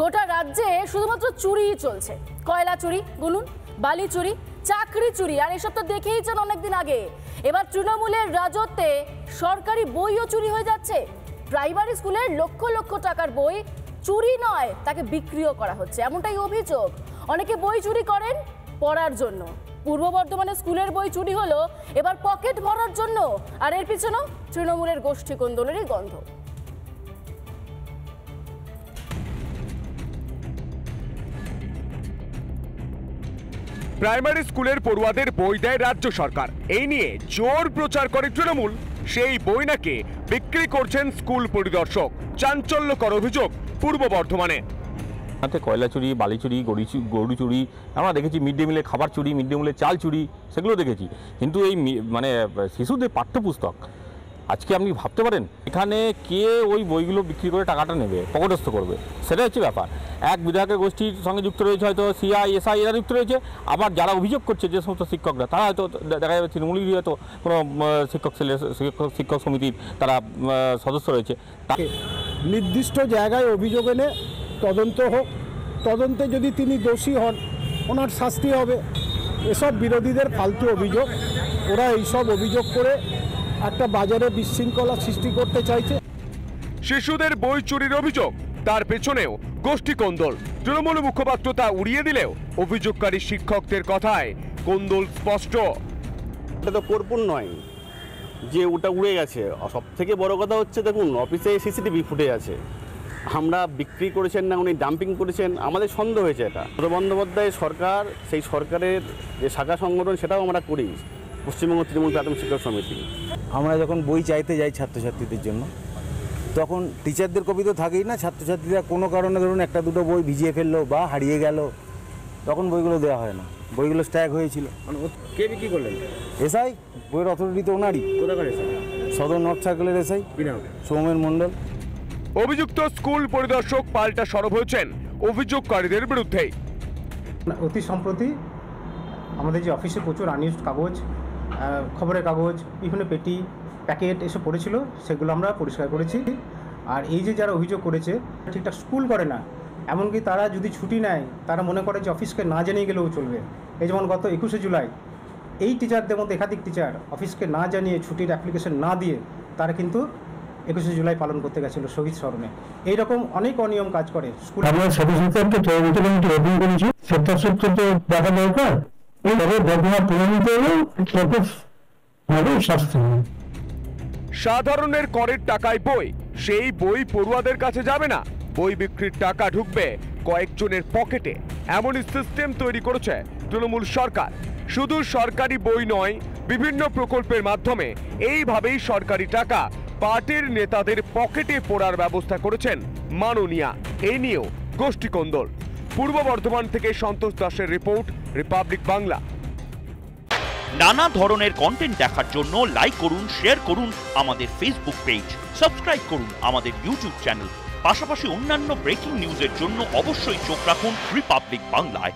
গোটা রাজ্যে শুধুমাত্র চুরিই চলছে। কয়লা চুরি গুনুন, বালি চুরি, চাকরি চুরি, আর এসব তো দেখেইছেন অনেকদিন আগে। এবার তৃণমূলের রাজত্বে সরকারি বইও চুরি হয়ে যাচ্ছে। প্রাইমারি স্কুলের লক্ষ লক্ষ টাকার বই চুরি নয়, তাকে বিক্রিও করা হচ্ছে, এমনটাই অভিযোগ। অনেকে বই চুরি করেন পড়ার জন্য। পূর্ব বর্ধমানে স্কুলের বই চুরি হলো এবার পকেট ভরার জন্য, আর এর পিছনেও তৃণমূলের গোষ্ঠী কোন্দলেরই গন্ধ। প্রাইমারি স্কুলের পড়ুয়াদের বই দেয় রাজ্য সরকার, এই নিয়ে জোর প্রচার করে তৃণমূল। সেই বই নাকি বিক্রি করছেন স্কুল পরিদর্শক। চাঞ্চল্যকর অভিযোগ পূর্ব বর্ধমানে। কয়লা চুরি, বালি চুরি, গরু চুরি আমরা দেখেছি, মিড ডে মিলে খাবার চুরি, মিড ডে মিলের চাল চুরি, সেগুলো দেখেছি। কিন্তু এই মানে শিশুদের পাঠ্যপুস্তক আজকে আপনি ভাবতে পারেন এখানে কে ওই বইগুলো বিক্রি করে টাকাটা নেবে, পকেটস্থ করবে, সেটা হচ্ছে ব্যাপার। এক বিধায়কের গোষ্ঠীর সঙ্গে যুক্ত রয়েছে, হয়তো সিআই এসআই এরা যুক্ত রয়েছে। আবার যারা অভিযোগ করছে যে সমস্ত শিক্ষকরা, তারা হয়তো দেখা যাবে তৃণমূলেরই হয়তো কোনো শিক্ষক সমিতির তারা সদস্য রয়েছে। নির্দিষ্ট জায়গায় অভিযোগ এনে তদন্ত হোক, তদন্তে যদি তিনি দোষী হন ওনার শাস্তি হবে। এসব বিরোধীদের ফালতু অভিযোগ, ওরা এইসব অভিযোগ করে একটা বাজারে বিশৃঙ্খলা সৃষ্টি করতে চাইছে। শিশুদের বই চুরির অভিযোগ, তার পেছনেও গোষ্ঠী কোন্দল। তৃণমূল মুখপাত্র তা উড়িয়ে দিলেও অভিযোগকারী শিক্ষকদের কথায় কোন্দল স্পষ্ট। এটা তো কর্পূর নয় যে ওটা উড়ে গেছে। সব থেকে বড় কথা হচ্ছে, দেখুন অফিসে সিসিটিভি ফুটেজ আছে। আমরা বিক্রি করেছেন না উনি ডাম্পিং করেছেন, আমাদের সন্দেহ হয়েছে। এটা মমতা বন্দ্যোপাধ্যায় সরকার, সেই সরকারের যে শাখা সংগঠন সেটাও আমরা করি, পশ্চিমবঙ্গ তৃণমূল প্রাথমিক শিক্ষক সমিতি। আমরা যখন বই চাইতে যাই ছাত্রছাত্রীদের জন্য, তখন টিচারদের কপি তো থাকেই না। ছাত্রছাত্রীরা কোনো কারণে ধরুন একটা দুটো বই ভিজিয়ে ফেললো বা হারিয়ে গেল, তখন বইগুলো দেওয়া হয় না। বইগুলো স্ট্যাগ হয়েছিল। কে বিক্রি করলেন? এসআই, বইয়ের অথরিটি তো ওনারই। কোথাকার এসআই? সদর নর্থ সার্কেলের এসআই সৌমেন মণ্ডল। অভিযুক্ত স্কুল পরিদর্শক পাল্টা সরব হয়েছেন অভিযোগকারীদের বিরুদ্ধেই। অতি সম্প্রতি আমাদের যে অফিসে প্রচুর আনইউজড কাগজ, খবরের কাগজ, বিভিন্ন পেটি, প্যাকেট এসব পড়েছিল, সেগুলো আমরা পরিষ্কার করেছি। আর এই যে যারা অভিযোগ করেছে ঠিকঠাক স্কুল করে না, এমনকি তারা যদি ছুটি নেয় তারা মনে করে যে অফিসকে না জানিয়ে গেলেও চলবে। এই যেমন গত 21শে জুলাই এই টিচারদের মধ্যে একাধিক টিচার অফিসকে না জানিয়ে ছুটির অ্যাপ্লিকেশন না দিয়ে তারা কিন্তু 21শে জুলাই পালন করতে গেছিল শহীদ স্মরণে। এইরকম অনেক অনিয়ম কাজ করে স্কুল। আমরা সদস্যকে তদন্ত কমিটি গঠন করেছি, সত্যাসত্য তো দেখা দরকার। তবে ঘটনা প্রমাণিত হলে কঠোরভাবে শাস্তি হবে। সাধারণের করের টাকায় বই, সেই বই পড়ুয়াদের কাছে যাবে না, বই বিক্রির টাকা ঢুকবে কয়েকজনের পকেটে। এমনই সিস্টেম তৈরি করেছে তৃণমূল সরকার। শুধু সরকারি বই নয়, বিভিন্ন প্রকল্পের মাধ্যমে এইভাবেই সরকারি টাকা পার্টির নেতাদের পকেটে পড়ার ব্যবস্থা করেছেন মাননীয়া। এই নিয়েও গোষ্ঠী কোন্দল। পূর্ব বর্ধমান থেকে সন্তোষ দাসের রিপোর্ট, রিপাবলিক বাংলা। নানা ধরনের কন্টেন্ট দেখার জন্য লাইক করুন, শেয়ার করুন আমাদের ফেসবুক পেজ, সাবস্ক্রাইব করুন আমাদের ইউটিউব চ্যানেল। পাশাপাশি অন্যান্য ব্রেকিং নিউজের জন্য অবশ্যই চোখ রাখুন রিপাবলিক বাংলায়।